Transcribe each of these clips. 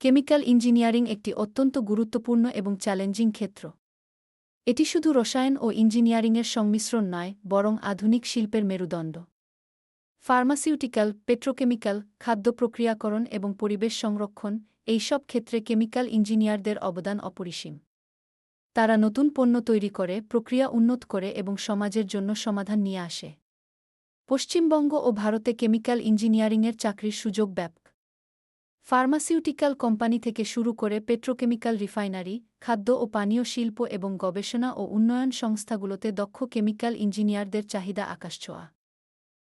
Chemical engineering একটি অত্যন্ত গুরুত্বপূর্ণ এবং চ্যালেঞ্জিং ক্ষেত্র। এটি শুধু রসায়ন ও ইঞ্জিনিয়ারিংয়ের সংমিশ্রণ নয়, বরং আধুনিক শিল্পের মেরুদণ্ড। ফার্মাসিউটিক্যাল, পেট্রোকেমিক্যাল, খাদ্য প্রক্রিয়াকরণ এবং পরিবেশ সংরক্ষণ, এইসব ক্ষেত্রে কেমিক্যাল ইঞ্জিনিয়ারদের অবদান অপরিসীম। তারা নতুন পণ্য তৈরি করে, প্রক্রিয়া উন্নত করে এবং সমাজের জন্য সমাধান নিয়ে আসে। পশ্চিমবঙ্গ ও ভারতে কেমিক্যাল ইঞ্জিনিয়ারিংয়ের চাকরির সুযোগ ব্যাপক। ফার্মাসিউটিক্যাল কোম্পানি থেকে শুরু করে পেট্রোকেমিক্যাল রিফাইনারি, খাদ্য ও পানীয় শিল্প এবং গবেষণা ও উন্নয়ন সংস্থাগুলোতে দক্ষ কেমিক্যাল ইঞ্জিনিয়ারদের চাহিদা আকাশছোঁয়া।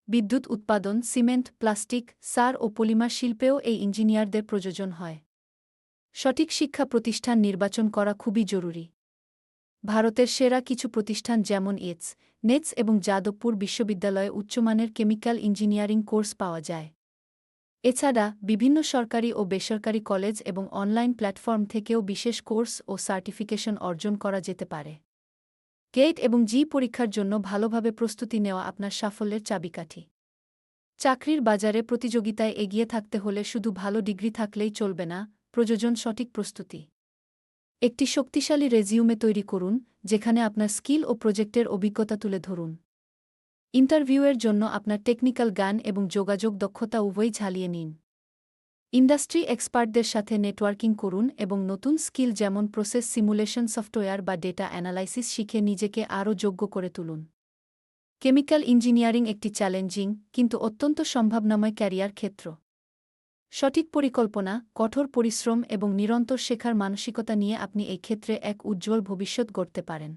বিদ্যুৎ উৎপাদন, সিমেন্ট, প্লাস্টিক, সার ও পলিমার শিল্পেও এই ইঞ্জিনিয়ারদের প্রয়োজন হয়। সঠিক শিক্ষা প্রতিষ্ঠান নির্বাচন করা খুবই জরুরি। ভারতের সেরা কিছু প্রতিষ্ঠান যেমন নেটস এবং যাদবপুর বিশ্ববিদ্যালয়ে উচ্চমানের কেমিক্যাল ইঞ্জিনিয়ারিং কোর্স পাওয়া যায়। এছাড়া বিভিন্ন সরকারি ও বেসরকারি কলেজ এবং অনলাইন প্ল্যাটফর্ম থেকেও বিশেষ কোর্স ও সার্টিফিকেশন অর্জন করা যেতে পারে। গেট এবং জি পরীক্ষার জন্য ভালোভাবে প্রস্তুতি নেওয়া আপনার সাফল্যের চাবিকাঠি। চাকরির বাজারে প্রতিযোগিতায় এগিয়ে থাকতে হলে শুধু ভালো ডিগ্রি থাকলেই চলবে না, প্রয়োজন সঠিক প্রস্তুতি। একটি শক্তিশালী রেজিউমে তৈরি করুন, যেখানে আপনার স্কিল ও প্রজেক্টের অভিজ্ঞতা তুলে ধরুন। ইন্টারভিউয়ের জন্য আপনার টেকনিক্যাল জ্ঞান এবং যোগাযোগ দক্ষতা উভয়ই ঝালিয়ে নিন। ইন্ডাস্ট্রি এক্সপার্টদের সাথে নেটওয়ার্কিং করুন এবং নতুন স্কিল যেমন প্রসেস সিমুলেশন সফটওয়্যার বা ডেটা অ্যানালাইসিস শিখে নিজেকে আরও যোগ্য করে তুলুন। কেমিক্যাল ইঞ্জিনিয়ারিং একটি চ্যালেঞ্জিং কিন্তু অত্যন্ত সম্ভাবনাময় ক্যারিয়ার ক্ষেত্র। সঠিক পরিকল্পনা, কঠোর পরিশ্রম এবং নিরন্তর শেখার মানসিকতা নিয়ে আপনি এই ক্ষেত্রে এক উজ্জ্বল ভবিষ্যৎ গড়তে পারেন।